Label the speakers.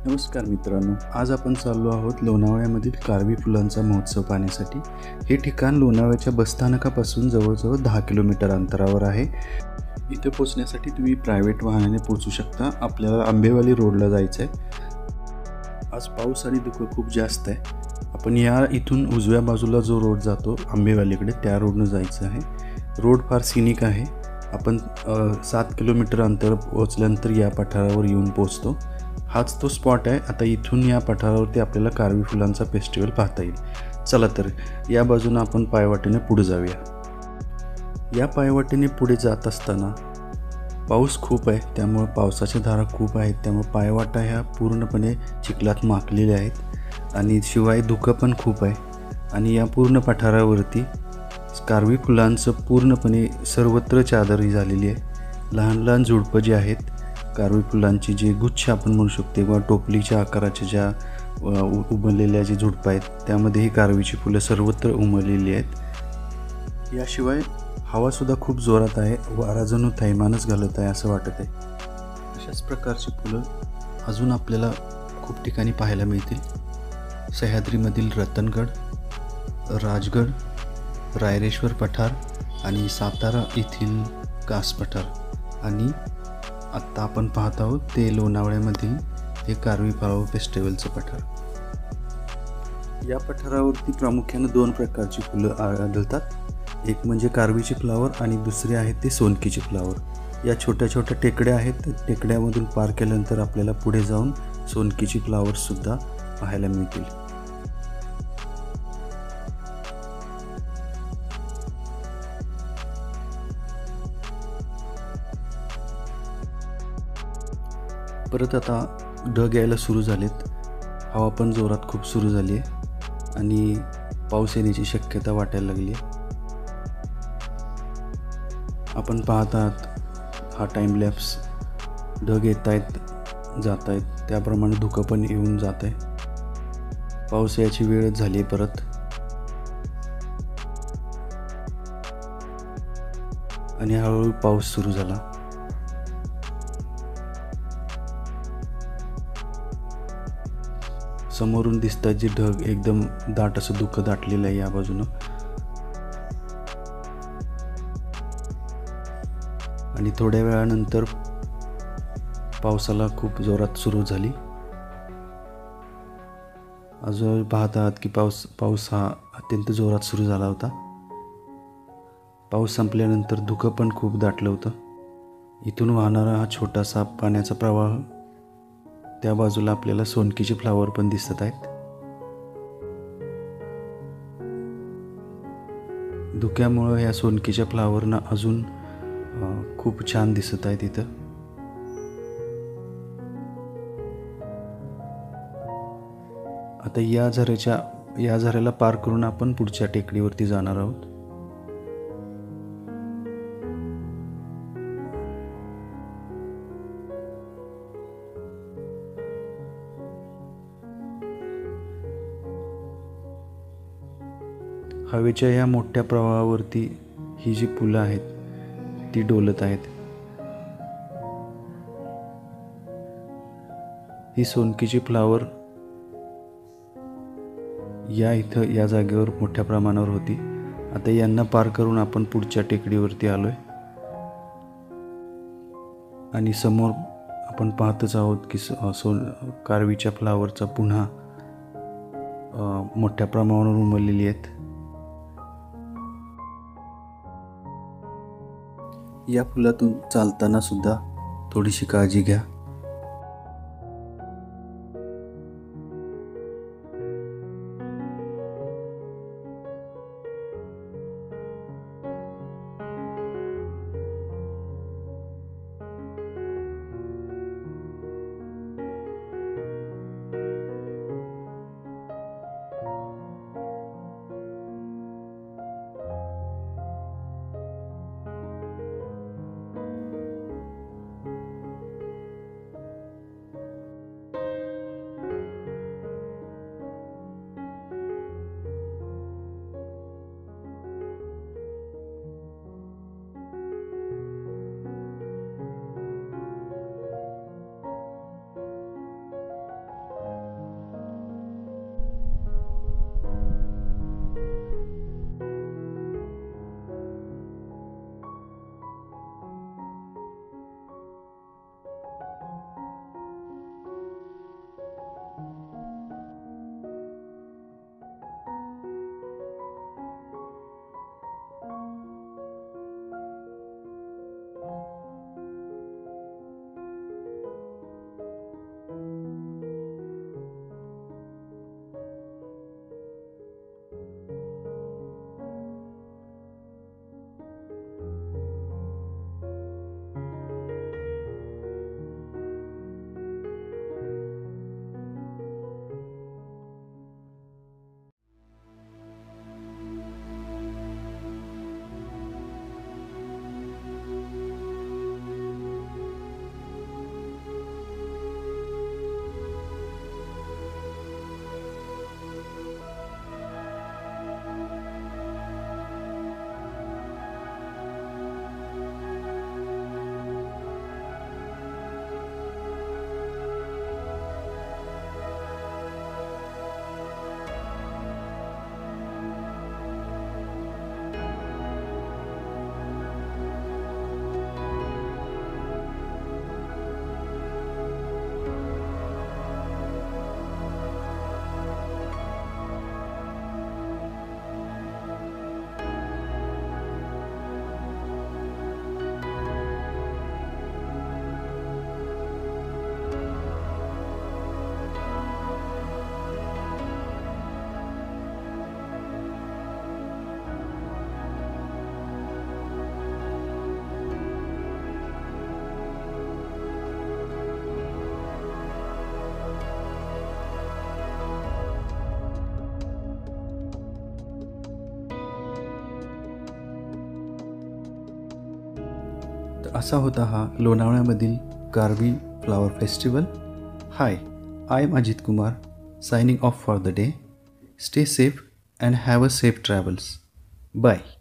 Speaker 1: नमस्कार मित्रांनो, आज आपण चाललो आहोत लोणावळ्यामधील कारवी फुलांचा महोत्सव पाहण्यासाठी। हे ठिकाण लोणावळ्याच्या बसस्थानकापासून जवळजवळ 10 किलोमीटर अंतरावर आहे। इथे पोहोचण्यासाठी तुम्ही प्रायव्हेट वाहनाने पोहोचू शकता। आपल्याला आंबेवाली रोडला जायचं आहे। आज पाऊस आणि धुकं खूप जास्त आहे। आपण इथून उजव्या बाजूला जो रोड जातो आंबेवालीकडे त्या रोडने जायचं आहे। रोड फार सिनिक आहे। आपण 7 किलोमीटर अंतर पोहोचल्यानंतर या पठारावर येऊन पोहोचतो। हाच तो स्पॉट आहे। आता इथून या पठारावरती आपल्याला कारवी फुलांचा फेस्टिवल पाहता येईल। चला तर या बाजूने आपण पायवाटेने पुढे जाऊया। या पायवाटेने पुढे जात असताना पाऊस खूप आहे, त्यामुळे पावसाच्या धारा खूप आहेत, त्यामुळे पायवाटा ह्या पूर्णपणे चिखलात माखलेल्या आहेत आणि शिवाय धुकं पण खूप आहे। आणि या पूर्ण पठारावरती कारवी फुलांचं पूर्णपणे सर्वत्र चादर झालेली आहे। लहान लहान झुडपं जी आहेत, कारवी फुलांची जे गुच्छ आपण म्हणू शकतो किंवा टोपलीच्या आकाराच्या ज्या उमललेल्या जे झुडपं आहेत, त्यामध्ये ही कारवीची फुलं सर्वत्र उमललेली आहेत। याशिवाय हवासुद्धा खूप जोरात आहे, वारा जणू थैमानच घालत आहे असं वाटत आहे। अशाच प्रकारची फुलं अजून आपल्याला खूप ठिकाणी पाहायला मिळतील। सह्याद्रीमधील रतनगड, राजगड, रायरेश्वर पठार आणि सातारा येथील कास पठार आणि आत्ता आपण पाहत आहोत ते लोणावळ्यामधील हे कारवी फ्लावर फेस्टिवलचं पठार। या पठारावरती प्रामुख्याने 2 प्रकारची फुलं आढळतात। एक म्हणजे कारवीची फ्लावर आणि दुसरे आहे ते सोनकीची फ्लावर। या छोट्या छोट्या टेकड्या आहेत, टेकड्यामधून पार केल्यानंतर आपल्याला पुढे जाऊन सोनकीची फ्लावर्स सुद्धा पाहायला मिळतील। परत आता ढग यायला सुरू झालेत, हवा पण जोरात खूप सुरू झाली आहे आणि पाऊस येण्याची शक्यता वाटायला लागली आहे। आपण पाहत आहात हा टाइम लॅप्स, ढग येत आहेत जात आहेत, त्याप्रमाणे धुकं पण येऊन जात आहे। पाऊस याची वेळच झाली आहे परत आणि हळूहळू पाऊस सुरू झाला। समोरून दिसतात जे ढग, एकदम दाट असं धुकं दाटलेलं आहे या बाजूनं आणि थोड्या वेळानंतर पावसाला खूप जोरात सुरू झाली। अजून पाहत आहात की पाऊस हा अत्यंत जोरात सुरू झाला होता। पाऊस संपल्यानंतर धुकं पण खूप दाटलं होतं। इथून वाहणारा हा छोटासा पाण्याचा प्रवाह, त्या बाजूला आपल्याला सोनकीचे फ्लावर पण दिसत आहेत। धुक्यामुळे या सोनकीच्या फ्लावरना अजून खूप छान दिसत आहेत इथं। आता या झऱ्याला पार करून आपण पुढच्या टेकडीवरती जाणार आहोत। हवेच्या या मोठ्या प्रवाहावरती ही जी फुलं आहेत ती डोलत आहेत। ही सोनकीची फ्लावर या जागेवर मोठ्या प्रमाणावर होती। आता यांना पार करून आपण पुढच्या टेकडीवरती आलोय आणि समोर आपण पाहतच आहोत की कारवीच्या फ्लावरचा पुन्हा मोठ्या प्रमाणावर उमललेली आहेत। या फुलातून चालताना सुद्धा थोडीशी काळजी घ्या। तर असा होता हा लोणावळ्यामधील कारवी flower festival. Hi, I am Ajit Kumar, signing off for the day. Stay safe and have a safe travels. Bye.